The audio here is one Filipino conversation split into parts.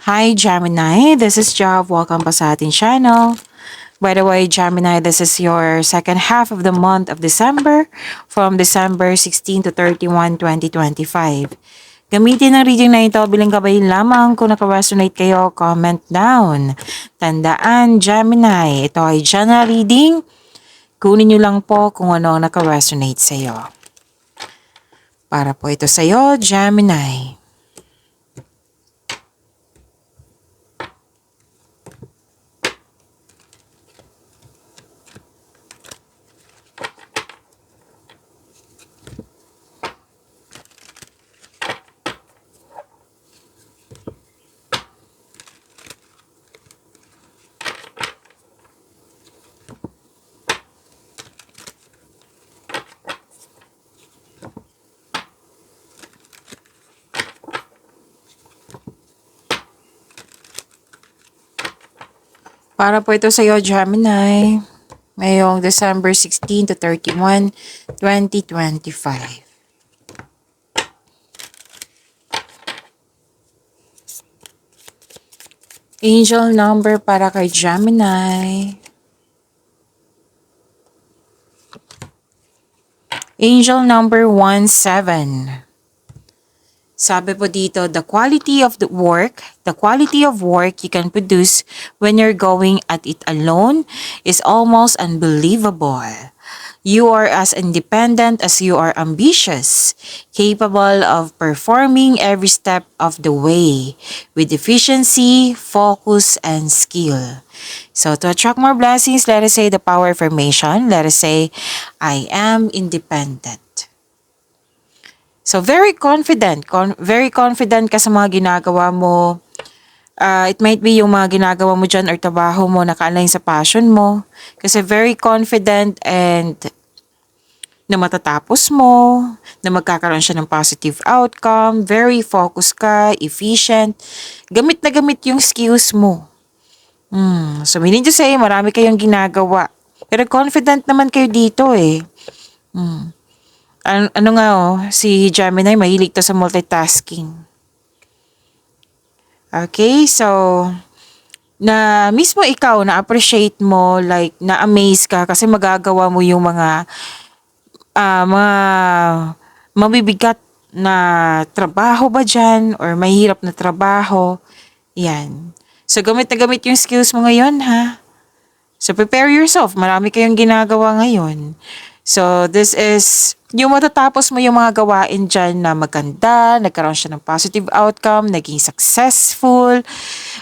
Hi Gemini, this is Job. Welcome pa sa ating channel. By the way, Gemini, this is your second half of the month of December from December 16 to 31, 2025. Gamitin ang reading na ito bilang gabayin lamang. Kung naka-resonate kayo, comment down. Tandaan, Gemini, ito ay general reading. Kunin nyo lang po kung ano ang naka-resonate sa iyo. Para po ito sa iyo, Gemini. Para po ito sa iyo, Gemini, ngayong December 16 to 31, 2025. Angel number para kay Gemini. Angel number 17. Sabi po dito, the quality of work you can produce when you're going at it alone is almost unbelievable. You are as independent as you are ambitious, capable of performing every step of the way with efficiency, focus, and skill. So to attract more blessings, let us say the power affirmation. Let us say, I am independent. So very confident ka sa mga ginagawa mo. It might be yung mga ginagawa mo dyan or trabaho mo naka-align sa passion mo. Kasi very confident and na matatapos mo, na magkakaroon siya ng positive outcome, very focused ka, efficient. Gamit na gamit yung skills mo. So meaning to say, marami kayong ginagawa. Pero confident naman kayo dito eh. Ano nga si Gemini mahilig to sa multitasking. Okay, so na mismo ikaw na-appreciate mo, like na-amaze ka kasi magagawa mo yung mga mabibigat na trabaho ba dyan or mahirap na trabaho. Yan. So gamit na gamit yung skills mo ngayon ha. So prepare yourself. Marami kayong ginagawa ngayon. So this is yung matatapos mo yung mga gawain dyan na maganda, nagkaroon siya ng positive outcome, naging successful.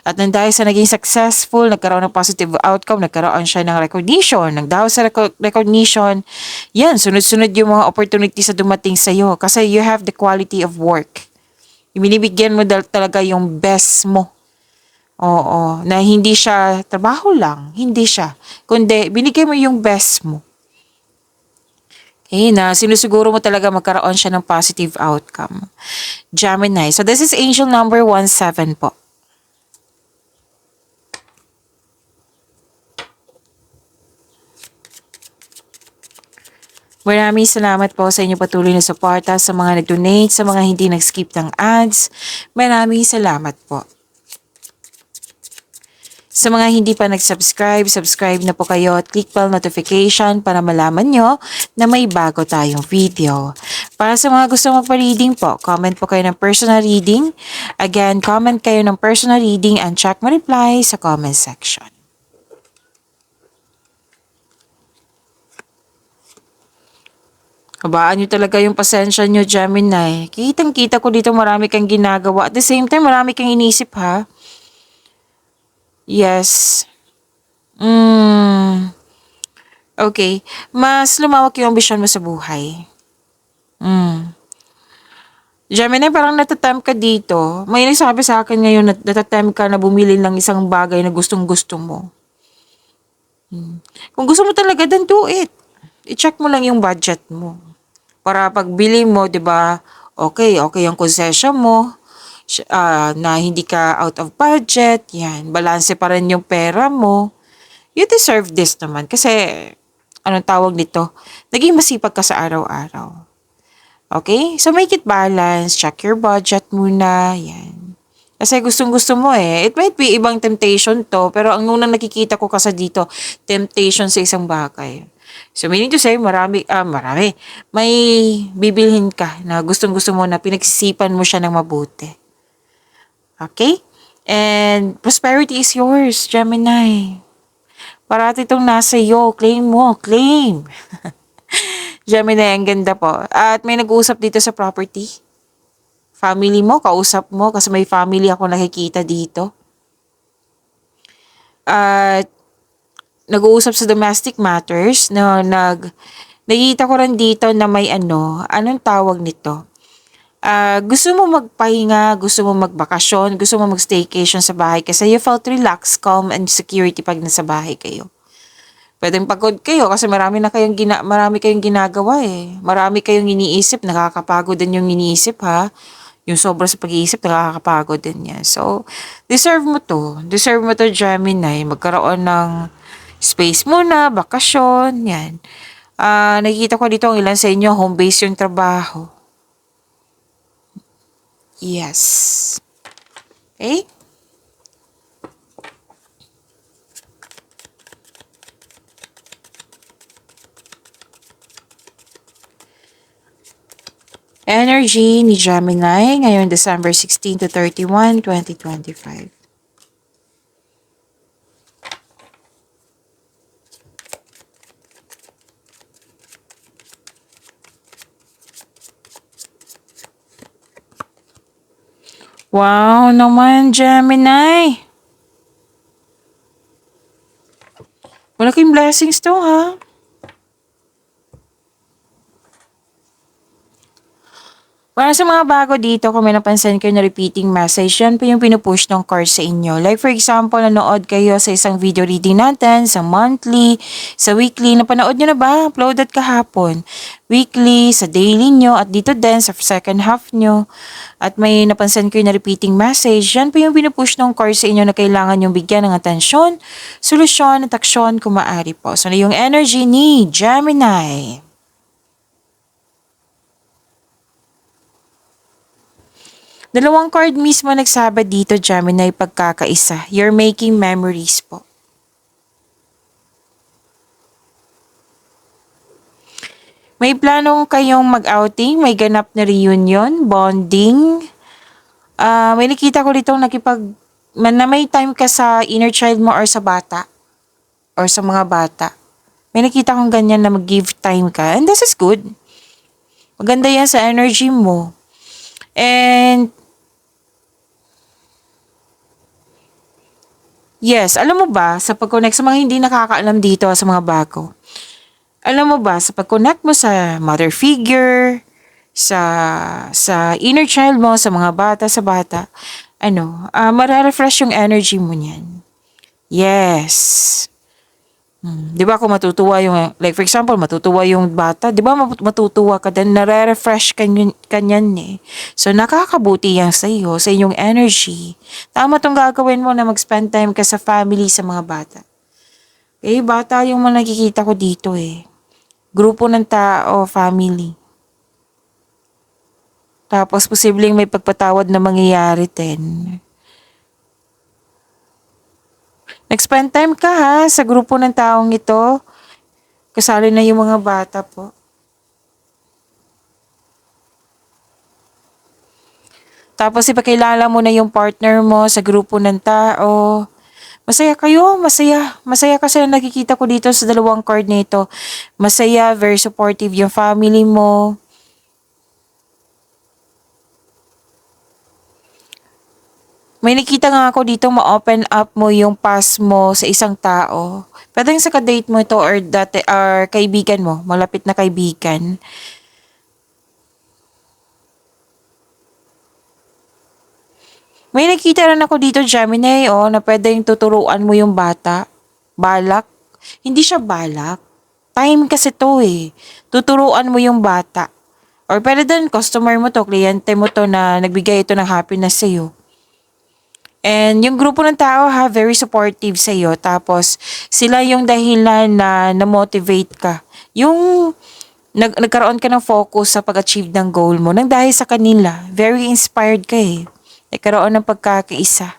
At nang dahil sa naging successful, nagkaroon ng positive outcome, nagkaroon siya ng recognition. Dahil sa recognition, yan, sunod-sunod yung mga opportunities na dumating sa'yo. Kasi you have the quality of work. Binibigyan mo talaga yung best mo. Oo, na hindi siya trabaho lang, hindi siya. Kundi binigay mo yung best mo. Okay, na sinusiguro mo talaga magkaroon siya ng positive outcome. Gemini. So this is angel number 17 po. Maraming salamat po sa inyong patuloy na suporta, sa mga nag-donate, sa mga hindi nag-skip ng ads. Maraming salamat po. Sa mga hindi pa nag-subscribe, subscribe na po kayo at click bell notification para malaman nyo na may bago tayong video. Para sa mga gusto magpa-reading po, comment po kayo ng personal reading. Again, comment kayo ng personal reading and check my reply sa comment section. Habaan nyo talaga yung pasensya nyo, Gemini. Kitang-kita ko dito marami kang ginagawa. At the same time, marami kang inisip ha. Yes. Okay. Mas lumawak yung ambisyon mo sa buhay. Gemini, parang natatempt ka dito. May nagsabi sa akin ngayon na natatempt ka na bumili ng isang bagay na gustong-gusto mo. Kung gusto mo talaga, then do it. I-check mo lang yung budget mo. Para pagbili mo, 'di ba? Okay yung concession mo. Na hindi ka out of budget, yan, balanse pa rin yung pera mo. You deserve this naman kasi, anong tawag nito? Naging masipag ka sa araw-araw. Okay? So make it balance, check your budget muna, yan. Kasi gustong-gusto mo eh. It might be ibang temptation to, pero ang unang nakikita ko kasi dito, temptation sa isang bagay. So, meaning to say, marami. May bibilhin ka na gustong-gusto mo na pinagsisipan mo siya ng mabuti. Okay? And prosperity is yours, Gemini. Parati itong nasa iyo. Claim mo. Claim. Gemini, ang ganda po. At may nag-uusap dito sa property. Family mo, kausap mo. Kasi may family ako nakikita dito. At nag-uusap sa domestic matters. Nakita ko rin dito na may anong tawag nito? Gusto mo magpahinga, gusto mo magbakasyon, gusto mo mag-staycation sa bahay kasi you felt relaxed, calm, and security pag nasa bahay kayo. Pwedeng pagod kayo kasi marami kayong ginagawa eh. Marami kayong iniisip, nakakapagod din yung iniisip ha. Yung sobra sa pag-iisip, nakakapagod din yan. So, deserve mo to. Deserve mo to, Gemini. Magkaroon ng space muna, bakasyon, yan. Nakikita ko dito ang ilan sa inyo, home base yung trabaho. Yes. Okay? Energy ni Gemini ngayong December 16 to 31, 2025. Wow naman, Gemini. Malaking blessings to, ha? Para sa mga bago dito, kung may napansin kayo na repeating message, yan po yung pinupush ng card sa inyo. Like for example, nanood kayo sa isang video reading natin, sa monthly, sa weekly. Napanood nyo na ba? Uploaded kahapon. Weekly, sa daily nyo, at dito din sa second half nyo. At may napansin kayo na repeating message, yan po yung pinupush ng card sa inyo na kailangan yung bigyan ng atensyon, solusyon, at aksyon kung maaari po. So, yung energy ni Gemini. Dalawang card mismo nagsabi dito, Gemini, pagkakaisa. You're making memories po. May planong kayong mag-outing, may ganap na reunion, bonding. May nakita ko dito na may time ka sa inner child mo or sa bata. Or sa mga bata. May nakita kong ganyan na mag-give time ka. And this is good. Maganda yan sa energy mo. And yes, alam mo ba, sa pag-connect sa mga hindi nakakaalam dito sa mga bago, alam mo ba, sa pag-connect mo sa mother figure, sa inner child mo, sa mga bata, mararefresh yung energy mo niyan. Yes. Di ba kung matutuwa yung, like for example, matutuwa yung bata, di ba matutuwa ka din, nare-refresh kanyan eh. So, nakakabuti yan sa iyo, sa inyong energy. Tama tong gagawin mo na mag-spend time ka sa family, sa mga bata. Eh, bata yung mga nakikita ko dito eh. Grupo ng tao, family. Tapos, posibleng may pagpatawad na mangyayari din. Nag-spend time ka ha sa grupo ng taong ito. Kasali na yung mga bata po. Tapos ipakilala mo na yung partner mo sa grupo ng tao. Masaya kayo, masaya. Masaya kasi nakikita ko dito sa dalawang card nito. Masaya, very supportive yung family mo. May nakita nga ako dito, ma-open up mo yung past mo sa isang tao. Pwede sa ka-date mo ito or kaibigan mo, malapit na kaibigan. May nakita rin ako dito, Gemini, na pwedeng tuturuan mo yung bata. Balak. Hindi siya balak. Time kasi to eh. Tuturuan mo yung bata. Or pwede din, customer mo to, kliyente mo to na nagbigay ito ng happiness sa'yo. And yung grupo ng tao very supportive sa iyo. Tapos sila yung dahilan na na-motivate ka. Yung nagkaroon ka ng focus sa pag-achieve ng goal mo nang dahil sa kanila. Very inspired ka eh. Nagkaroon ng pagkakaisa.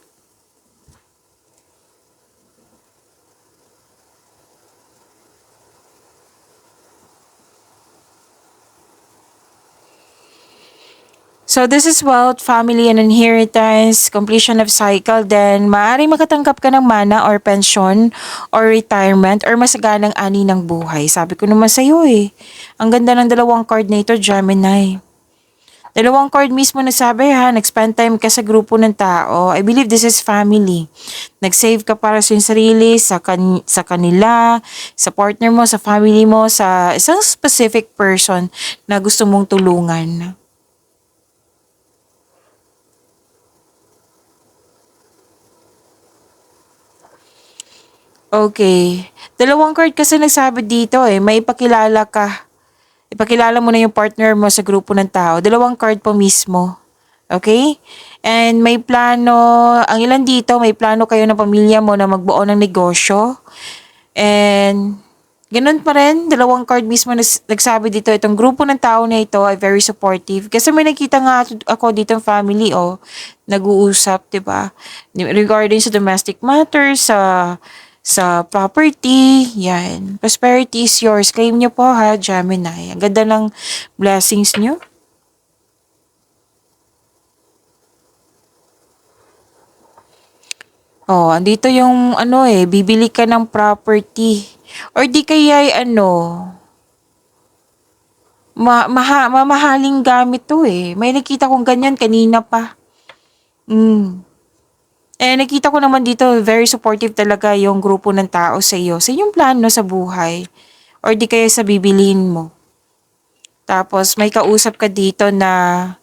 So this is wealth, family and inheritance, completion of cycle, then maaaring makatanggap ka ng mana or pension or retirement or masaganang ani ng buhay. Sabi ko naman sa'yo eh. Ang ganda ng dalawang card na ito, Gemini. Dalawang card mismo nagsabi ha, nag-spend time ka sa grupo ng tao. I believe this is family. Nag-save ka para sa iyong sarili, sa kanila, sa partner mo, sa family mo, sa isang specific person na gusto mong tulungan. Okay. Dalawang card kasi nagsabi dito eh, may ipakilala ka. Ipakilala mo na yung partner mo sa grupo ng tao. Dalawang card po mismo. Okay? And may plano, ang ilan dito, may plano kayo ng pamilya mo na magbuo ng negosyo. And ganun pa rin, dalawang card mismo nagsabi dito, itong grupo ng tao na ito ay very supportive. Kasi may nakita nga ako dito ng family, nag-uusap, 'di ba? Regarding sa domestic matters, sa property, yan. Prosperity is yours. Claim nyo po ha, Gemini. Ang ganda ng blessings nyo. Andito yung bibili ka ng property. Or di kaya mamahaling gamit to eh. May nakita kong ganyan kanina pa. Nakita ko naman dito, very supportive talaga yung grupo ng tao sa iyo. Sa iyong plano sa buhay. Or di kaya sa bibilihin mo. Tapos may kausap ka dito na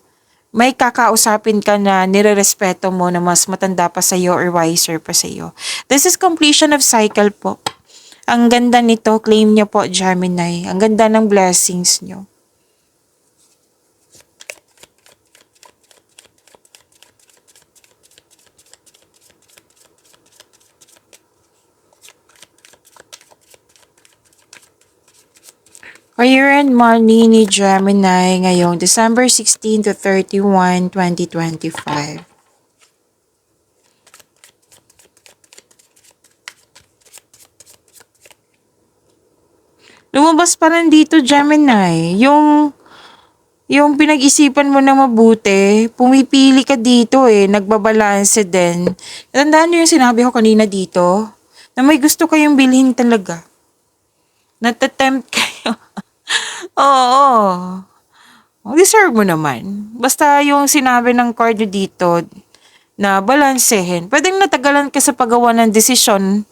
may kakausapin ka na nirerespeto mo na mas matanda pa sa iyo or wiser pa sa iyo. This is completion of cycle po. Ang ganda nito, claim niyo po, Gemini. Ang ganda ng blessings niyo. Career and money ni Gemini ngayong December 16 to 31, 2025. Lumabas pa rin dito, Gemini. Yung pinag-isipan mo na mabuti, pumipili ka dito nagbabalanse din. Tandaan niyo yung sinabi ko kanina dito, na may gusto kayong bilhin talaga. Natatempt kayo. Oo. Deserve mo naman. Basta yung sinabi ng card dito na balansehin. Pwedeng natagalan ka sa paggawa ng desisyon.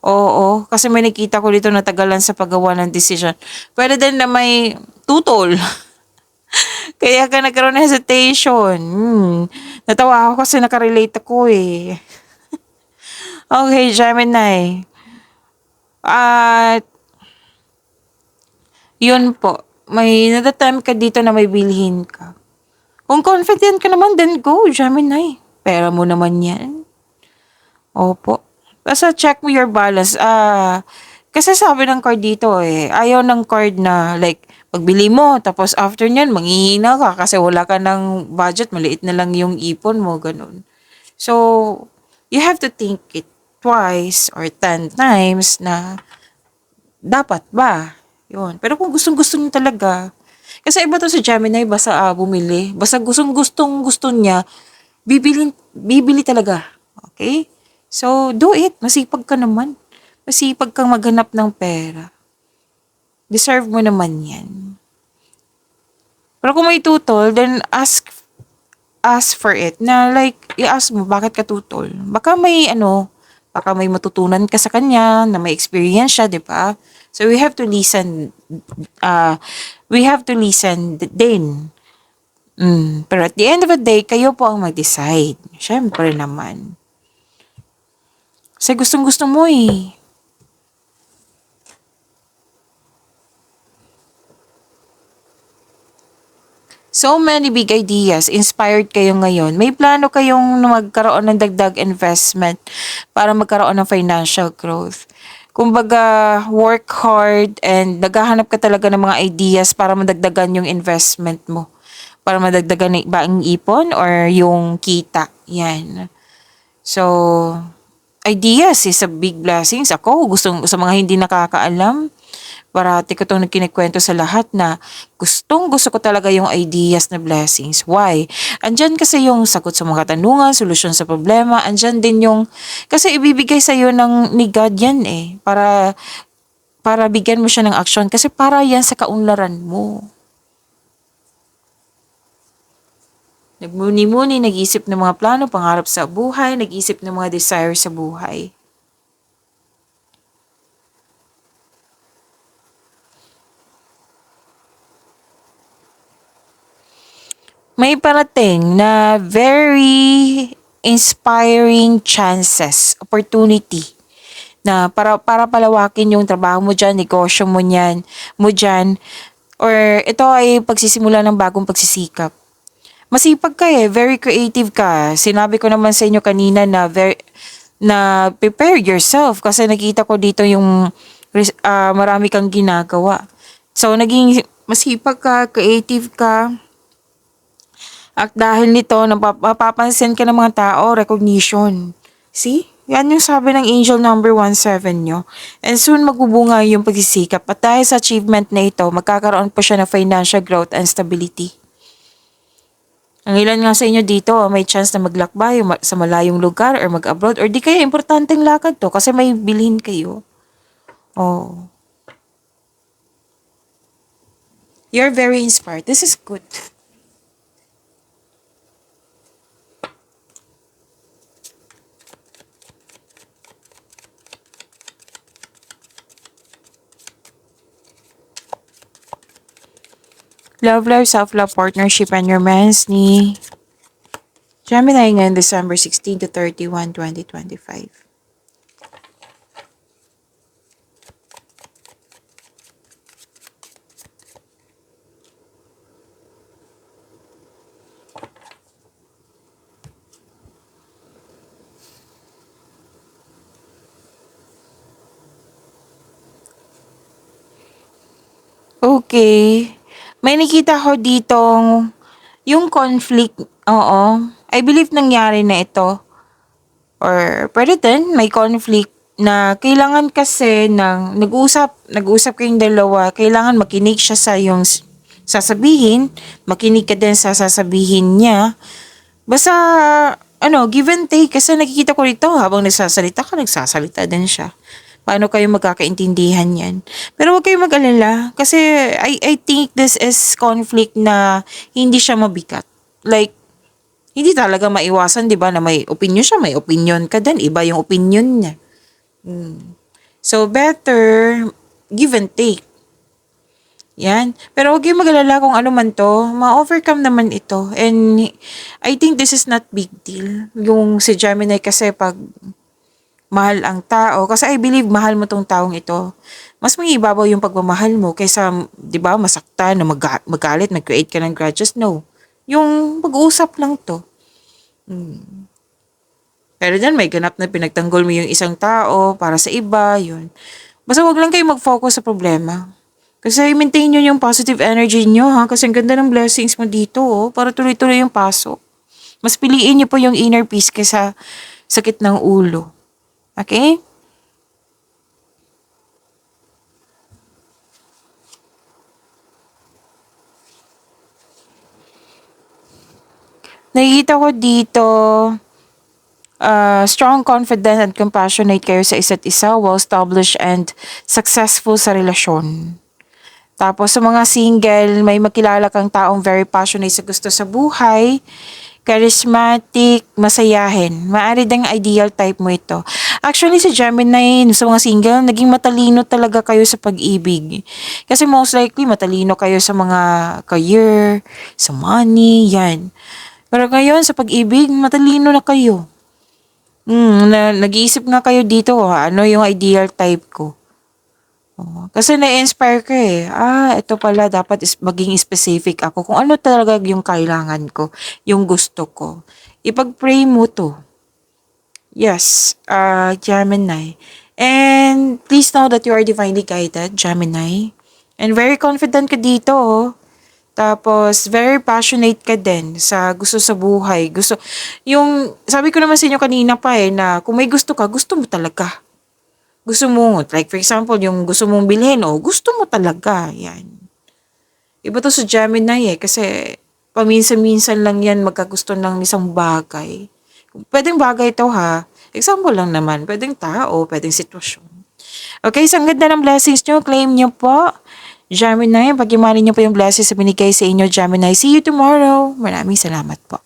Oo. Kasi may nakita ko dito natagalan sa paggawa ng desisyon. Pwede din na may tutol. Kaya ka nagkaroon ng hesitation. Natawa ako kasi nakarelate ako eh. Okay, Gemini. At yun po. May natatime ka dito na may bilhin ka. Kung confident ka naman, then go, Gemini. Pera mo naman yan. Opo. Basta check mo your balance. Kasi sabi ng card dito ayaw ng card na like, pagbili mo, tapos after nyan, manghihina ka kasi wala ka ng budget, maliit na lang yung ipon mo, ganun. So, you have to think it twice or 10 times na dapat ba? Yun. Pero kung gustong-gusto niyo talaga, kasi iba to sa Gemini, basta bumili. Basta gustong-gusto niya, bibili talaga. Okay? So, do it. Masipag ka naman. Masipag kang maghanap ng pera. Deserve mo naman yan. Pero kung may tutol, then ask for it. Na like, i-ask mo, bakit ka tutol? Baka may matutunan ka sa kanya, na may experience siya, di ba? So we have to listen. Din. Pero at the end of the day, kayo po ang mag-decide. Syempre naman. Kasi gustong-gusto mo eh. So many big ideas. Inspired kayo ngayon. May plano kayong magkaroon ng dagdag investment para magkaroon ng financial growth. Kumbaga, work hard and naghahanap ka talaga ng mga ideas para madagdagan yung investment mo. para madagdagan ba ang ipon or yung kita. Yan. So, ideas is a big blessings. Ako, sa mga hindi nakakaalam, parati ko itong kinikwento sa lahat na gusto ko talaga yung ideas na blessings. Why? Andyan kasi yung sagot sa mga katanungan, solusyon sa problema, andyan din yung, kasi ibibigay sa iyo ni God yan para bigyan mo siya ng action kasi para yan sa kaunlaran mo. Nagmuni-muni, nag-isip ng mga plano, pangarap sa buhay, nag-isip ng mga desire sa buhay. May parating na very inspiring chances, opportunity na para palawakin yung trabaho mo dyan, negosyo mo dyan, or ito ay pagsisimula ng bagong pagsisikap. Masipag ka very creative ka. Sinabi ko naman sa inyo kanina na prepare yourself kasi nakita ko dito yung marami kang ginagawa. So, naging masipag ka, creative ka, at dahil nito, mapapansin ka ng mga tao, recognition. See? Yan yung sabi ng angel number 17 nyo. And soon magbubunga yung pagsisikap. At dahil sa achievement na ito, magkakaroon pa siya ng financial growth and stability. Ang ilan nga sa inyo dito, may chance na maglakbay sa malayong lugar or mag-abroad or di kaya importanteng lakad to kasi may bilhin kayo. Oh. You're very inspired. This is good. Love life, self-love, partnership, and romance ni Gemini ngayon December 16 to 31, 2025. Okay. May nakita ko ditong yung conflict, oo. I believe nangyari na ito. Or pwede din, may conflict na kailangan kasi nag-usap kayong dalawa, kailangan makinig siya sa yung sasabihin, makinig ka din sa sasabihin niya. Basta, give and take kasi nakikita ko rito habang nagsasalita din siya. Paano kayo magkakaintindihan yan? Pero huwag kayong mag-alala kasi I think this is conflict na hindi siya mabigat. Like, hindi talaga maiwasan, di ba, na may opinion siya, may opinion ka din. Iba yung opinion niya. So, better give and take. Yan. Pero huwag kayong mag-alala kung ano man to, ma-overcome naman ito. And I think this is not big deal. Yung si Gemini kasi pag mahal ang tao, kasi I believe mahal mo tong taong ito. Mas may ibabaw yung pagmamahal mo kaysa, di ba, masaktan, na magalit, mag-create ka ng grudges. No. Yung pag-uusap lang to. Pero dyan, may ganap na pinagtanggol mo yung isang tao para sa iba, yun. Basta wag lang kayo mag-focus sa problema. Kasi maintain nyo yung positive energy nyo, ha? Kasi ang ganda ng blessings mo dito, para tuloy-tuloy yung pasok. Mas piliin nyo po yung inner peace kaysa sakit ng ulo. Okay? Nakikita ko dito, strong, confident, and compassionate kayo sa isa't isa, well-established and successful sa relasyon. Tapos sa mga single, may makilala kang taong very passionate sa gusto sa buhay, charismatic, masayahin. Maaari ding ideal type mo ito. Actually, sa Gemini, sa mga single, naging matalino talaga kayo sa pag-ibig. Kasi most likely, matalino kayo sa mga career, sa money, yan. Pero ngayon, sa pag-ibig, matalino na kayo. Nag-iisip nga kayo dito, ano yung ideal type ko. Kasi na-inspire ka ito pala dapat maging specific ako kung ano talaga yung kailangan ko, yung gusto ko. Ipag-pray mo to. Yes, Gemini. And please know that you are divinely guided, Gemini. And very confident ka dito, Tapos, very passionate ka din sa gusto sa buhay. Gusto, yung, sabi ko naman sa inyo kanina pa na kung may gusto mo talaga. Gusto mo, like for example, yung gusto mong bilhin, gusto mo talaga. Yan. Iba to sa Gemini kasi paminsan-minsan lang yan magkagusto ng isang bagay. Pwedeng bagay to ha. Example lang naman. Pwedeng tao, pwedeng sitwasyon. Okay, so ang ganda ng blessings nyo. Claim nyo po. Gemini, pag-imanin nyo po yung blessings na binigay sa inyo, Gemini. See you tomorrow. Maraming salamat po.